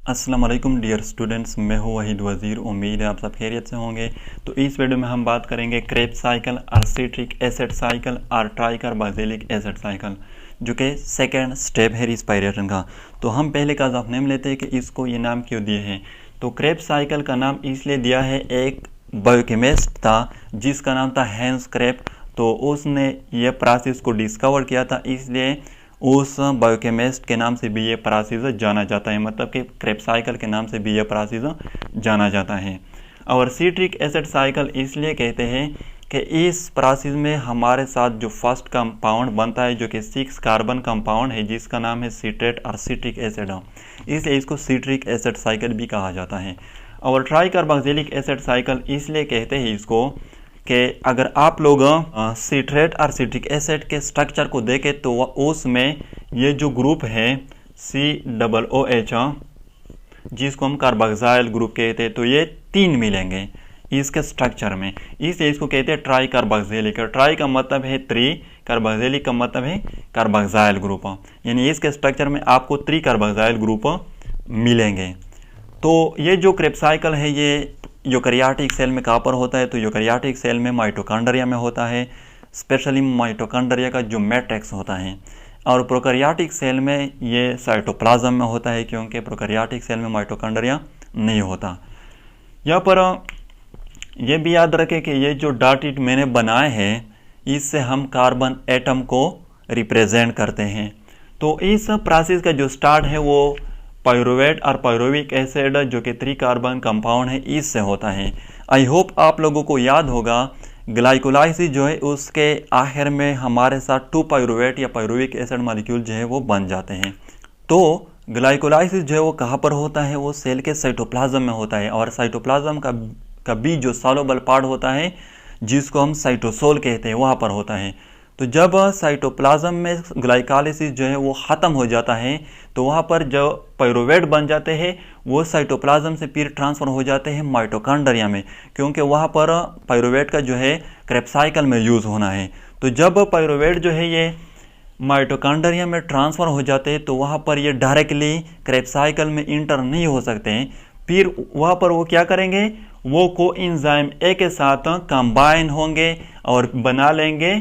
अस्सलाम वालेकुम dear students, मैं हूँ वहीद वज़ीर। उम्मीद है आप सब खैरियत से होंगे। तो इस वीडियो में हम बात करेंगे Krebs cycle, acetic acid cycle और ट्राइकार्बोक्सिलिक एसिड साइकिल, जो कि सेकेंड स्टेप है रिस्पायरेशन का। तो हम पहले का ऑफ नेम लेते हैं कि इसको ये नाम क्यों दिए हैं। तो क्रेब्स साइकिल का नाम इसलिए दिया है, एक बायोकेमिस्ट था जिसका नाम था हैंस क्रेब। तो उसने ये प्रोसेस को डिस्कवर किया था, इसलिए उस बायोकेमिस्ट के नाम से भी ये प्रोसेस जाना जाता है, मतलब कि क्रेब साइकिल के नाम से भी ये प्रोसेस जाना जाता है। और सिट्रिक एसिड साइकिल इसलिए कहते हैं कि इस प्रोसेस में हमारे साथ जो फर्स्ट कंपाउंड बनता है, जो कि 6 कार्बन कंपाउंड है, जिसका नाम है सिट्रेट और सिट्रिक एसिड, इसलिए इसको सिट्रिक एसिड साइकिल भी कहा जाता है। और ट्राइकार्बोक्सिलिक एसिड साइकिल इसलिए कहते हैं इसको कि अगर आप लोग सिट्रेट और सिट्रिक एसिड के स्ट्रक्चर को देखें तो उसमें ये जो ग्रुप है COOH, जिसको हम कार्बोक्सिल ग्रुप कहते हैं, तो ये 3 मिलेंगे इसके स्ट्रक्चर में, इसलिए इसको कहते हैं ट्राई कार्बोक्सिलिक। ट्राई का मतलब है 3, कार्बोक्सिलिक का मतलब है कार्बोक्सिल ग्रुप, यानी इसके स्ट्रक्चर में आपको 3 कार्बोक्सिल ग्रुप मिलेंगे। तो ये जो क्रेब साइकिल है ये यूकैरियोटिक सेल में कहाँ पर होता है, तो यूकैरियोटिक सेल में माइटोकॉन्ड्रिया में होता है, स्पेशली माइटोकॉन्ड्रिया का जो मैट्रिक्स होता है। और प्रोकैरियोटिक सेल में ये साइटोप्लाज्म में होता है, क्योंकि प्रोकैरियोटिक सेल में माइटोकॉन्ड्रिया नहीं होता। यहाँ पर ये भी याद रखें कि ये जो डॉटेड मैंने बनाए हैं, इससे हम कार्बन एटम को रिप्रेजेंट करते हैं। तो इस प्रोसेस का जो स्टार्ट है वो पायरुवेट और पायरुविक एसिड, जो कि 3 कार्बन कंपाउंड है, इससे होता है। आई होप आप लोगों को याद होगा, ग्लाइकोलाइसिस जो है उसके आखिर में हमारे साथ 2 पायरुवेट या पायरुविक एसिड मॉलिक्यूल जो है वो बन जाते हैं। तो ग्लाइकोलाइसिस जो है वो कहाँ पर होता है, वो सेल के साइटोप्लाज्म में होता है। और साइटोप्लाज्म का भी जो सॉल्युबल पार्ट होता है, जिसको हम साइटोसोल कहते हैं, वहाँ पर होता है। तो जब साइटोप्लाज्म में ग्लाइकोलाइसिस जो है वो ख़त्म हो जाता है, तो वहाँ पर जो पायरुवेट बन जाते हैं वो साइटोप्लाज्म से फिर ट्रांसफ़र हो जाते हैं माइटोकॉन्ड्रिया में, क्योंकि वहाँ पर पायरुवेट का जो है क्रेब साइकिल में यूज़ होना है। तो जब पायरुवेट जो है ये माइटोकॉन्ड्रिया में ट्रांसफ़र हो जाते हैं, तो वहाँ पर ये डायरेक्टली क्रेब साइकिल में इंटर नहीं हो सकते हैं। फिर वहाँ पर वो क्या करेंगे, वो कोएंजाइम ए के साथ कंबाइन होंगे और बना लेंगे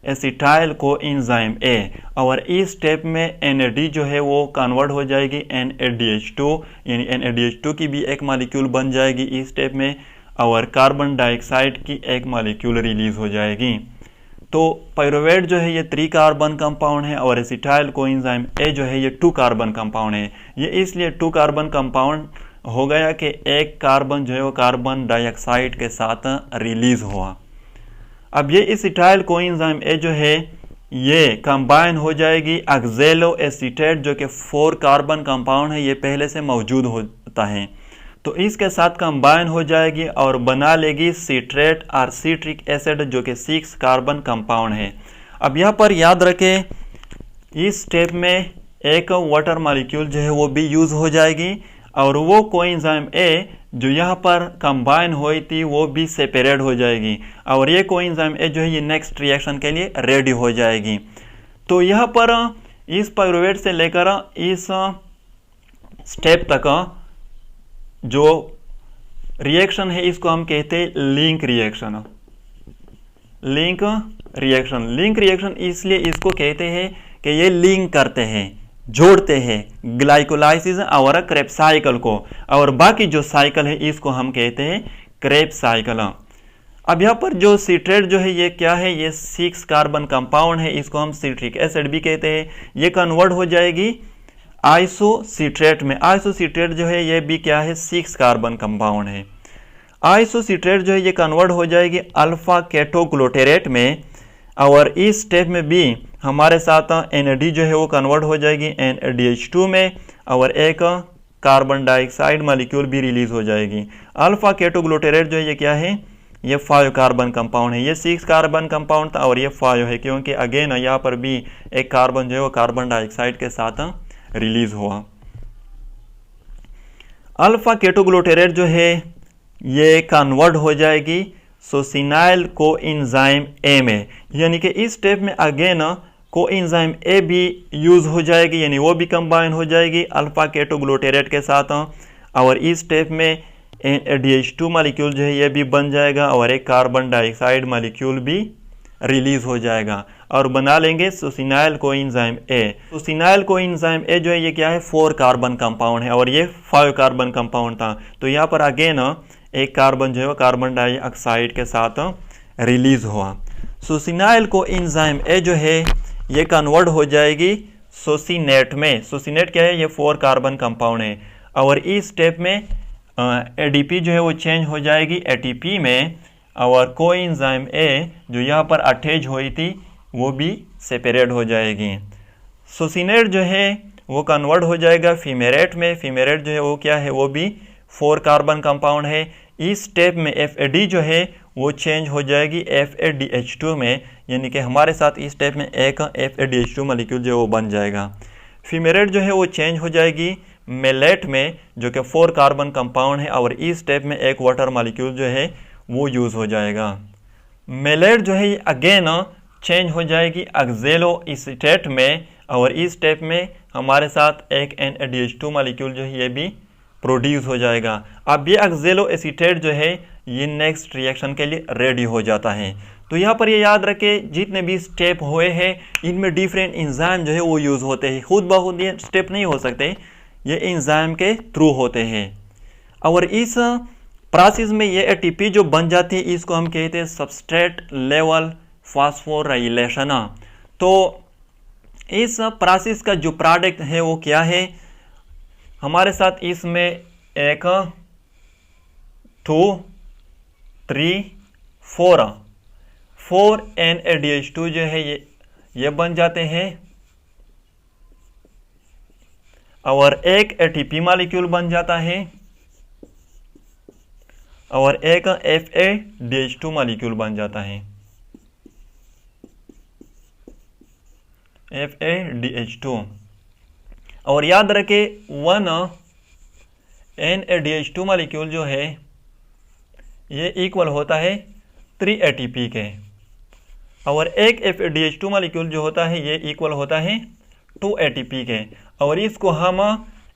एसिटाइल कोएंजाइम ए। और इस स्टेप में NAD जो है वो कन्वर्ट हो जाएगी NADH2, यानी NADH2 की भी एक मॉलिक्यूल बन जाएगी इस स्टेप में, और कार्बन डाइऑक्साइड की एक मॉलिक्यूल रिलीज हो जाएगी। तो पायरुवेट जो है ये 3 कार्बन कंपाउंड है, और एसिटाइल कोएंजाइम ए जो है ये 2 कार्बन कंपाउंड है। ये इसलिए 2 कार्बन कंपाउंड हो गया कि एक कार्बन जो है वो कार्बन डाइऑक्साइड के साथ रिलीज हुआ। अब ये एसिटाइल कोएंजाइम ए जो है ये कंबाइन हो जाएगी ऑक्सैलो एसीटेट, जो कि 4 कार्बन कंपाउंड है, ये पहले से मौजूद होता है। तो इसके साथ कंबाइन हो जाएगी और बना लेगी सिट्रेट और सिट्रिक एसिड, जो कि 6 कार्बन कंपाउंड है। अब यहाँ पर याद रखें, इस स्टेप में एक वाटर मॉलिक्यूल जो है वो भी यूज़ हो जाएगी, और वो कोएंजाइम ए जो यहाँ पर कंबाइन हुई थी वो भी सेपरेट हो जाएगी, और ये कोएंजाइम ए जो है ये नेक्स्ट रिएक्शन के लिए रेडी हो जाएगी। तो यहाँ पर इस पायरुवेट से लेकर इस स्टेप तक जो रिएक्शन है इसको हम कहते हैं link reaction. Link reaction, link reaction इसलिए इसको कहते हैं कि ये लिंक करते हैं, जोड़ते हैं ग्लाइकोलाइसिस और क्रेब साइकिल को, और बाकी जो साइकिल है इसको हम कहते हैं क्रेब साइकिल। अब यहाँ पर जो सिट्रेट जो है ये क्या है, ये 6 कार्बन कंपाउंड है, इसको हम सिट्रिक एसिड भी कहते हैं। ये कन्वर्ट हो जाएगी आइसोसिट्रेट में। आइसोसिट्रेट जो है ये भी क्या है, 6 कार्बन कंपाउंड है। आइसोसिट्रेट जो है ये कन्वर्ट हो जाएगी अल्फा केटोग्लूटेरेट में, और इस स्टेप में भी हमारे साथ NAD जो है वो कन्वर्ट हो जाएगी NADH2 में, और एक कार्बन डाइऑक्साइड मॉलिक्यूल भी रिलीज हो जाएगी। अल्फा केटोग्लूटेरेट जो है ये क्या है, ये 5 कार्बन कंपाउंड है। ये 6 कार्बन कंपाउंड था और ये 5 है, क्योंकि अगेन यहाँ पर भी एक कार्बन जो है वो कार्बन डाइऑक्साइड के साथ रिलीज हुआ। अल्फा केटोग्लूटेरेट जो है ये कन्वर्ट हो जाएगी सोसिनाइल कोएंजाइम ए में, यानी कि इस स्टेप में अगेन कोएंजाइम ए भी यूज़ हो जाएगी, यानी वो भी कंबाइन हो जाएगी अल्फा केटोग्लूटारेट के साथ। और इस स्टेप में NADH2 मालिक्यूल जो है ये भी बन जाएगा और एक कार्बन डाइऑक्साइड मालिक्यूल भी रिलीज हो जाएगा और बना लेंगे सुसिनाइल कोएंजाइम ए। सुसिनाइल कोएंजाइम ए जो है ये क्या है, 4 कार्बन कंपाउंड है और ये 5 कार्बन कंपाउंड था। तो यहाँ पर अगेन एक कार्बन जो है वो कार्बन डाइऑक्साइड के साथ रिलीज हुआ। सुसिनाइल कोएंजाइम ए जो है ये कन्वर्ट हो जाएगी सोसिनेट में। सोसिनेट क्या है, ये 4 कार्बन कंपाउंड है और इस स्टेप में ADP जो है वो चेंज हो जाएगी ATP में और कोएंजाइम ए जो यहाँ पर अटैच हुई थी वो भी सेपरेट हो जाएगी। सोसिनेट जो है वो कन्वर्ट हो जाएगा फीमेरेट में। फीमेरेट जो है वो क्या है, वो भी 4 कार्बन कंपाउंड है। इस स्टेप में FAD जो है वो चेंज हो जाएगी FADH2 में, यानी कि हमारे साथ इस स्टेप में एक FADH2 मॉलिक्यूल जो है वो बन जाएगा। फीमेरेट जो है वो चेंज हो जाएगी मेलेट में जो कि 4 कार्बन कंपाउंड है और इस स्टेप में एक वाटर मॉलिक्यूल जो है वो यूज़ हो जाएगा। मेलेट जो है अगेन चेंज हो जाएगी ऑक्जेलो एसीटेट में और इस स्टेप में हमारे साथ एक NADH2 मॉलिक्यूल जो है ये भी प्रोड्यूस हो जाएगा। अब ये ऑक्जेलो एसीटेट जो है ये नेक्स्ट रिएक्शन के लिए रेडी हो जाता है। तो यहाँ पर ये याद रखें जितने भी स्टेप हुए हैं इनमें डिफरेंट एंजाइम जो है वो यूज़ होते हैं। खुद ब खुद ये स्टेप नहीं हो सकते, ये एंजाइम के थ्रू होते हैं। और इस प्रोसेस में ये ATP जो बन जाती है इसको हम कहते हैं सबस्ट्रेट लेवल फॉस्फोराइलेशन। तो इस प्रोसेस का जो प्रोडक्ट है वो क्या है, हमारे साथ इसमें एक 2 3 4 NADH2 जो है ये बन जाते हैं और एक ATP मॉलिक्यूल बन जाता है और एक FADH2 मॉलिक्यूल बन जाता है, FADH2। और याद रखें 1 NADH2 मॉलिक्यूल जो है ये इक्वल होता है 3 ATP के और एक FADH2 मॉलिक्यूल जो होता है ये इक्वल होता है 2 ATP के। और इसको हम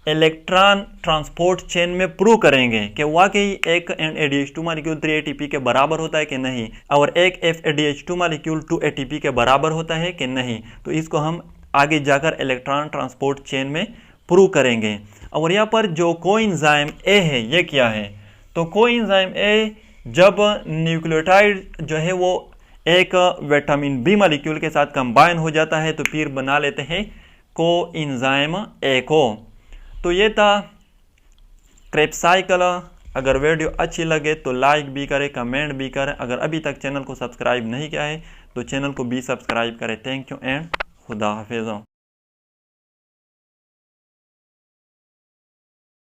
इलेक्ट्रॉन ट्रांसपोर्ट चेन में प्रूव करेंगे कि वाकई एक NADH2 मॉलिक्यूल 3 ATP के बराबर होता है कि नहीं और एक FADH2 मॉलिक्यूल 2 ATP के बराबर होता है कि नहीं। तो इसको हम आगे जाकर इलेक्ट्रॉन ट्रांसपोर्ट चेन में प्रूव करेंगे। और यहाँ पर जो कोएंजाइम ए है ये क्या है, तो कोएंजाइम ए जब न्यूक्लियोटाइड जो है वो एक विटामिन बी मॉलिक्यूल के साथ कंबाइन हो जाता है तो फिर बना लेते हैं कोएंजाइम ए को। तो ये था क्रेब्स साइकिल। अगर वीडियो अच्छी लगे तो लाइक भी करें, कमेंट भी करें। अगर अभी तक चैनल को सब्सक्राइब नहीं किया है तो चैनल को भी सब्सक्राइब करें। थैंक यू एंड खुदा हाफिज़।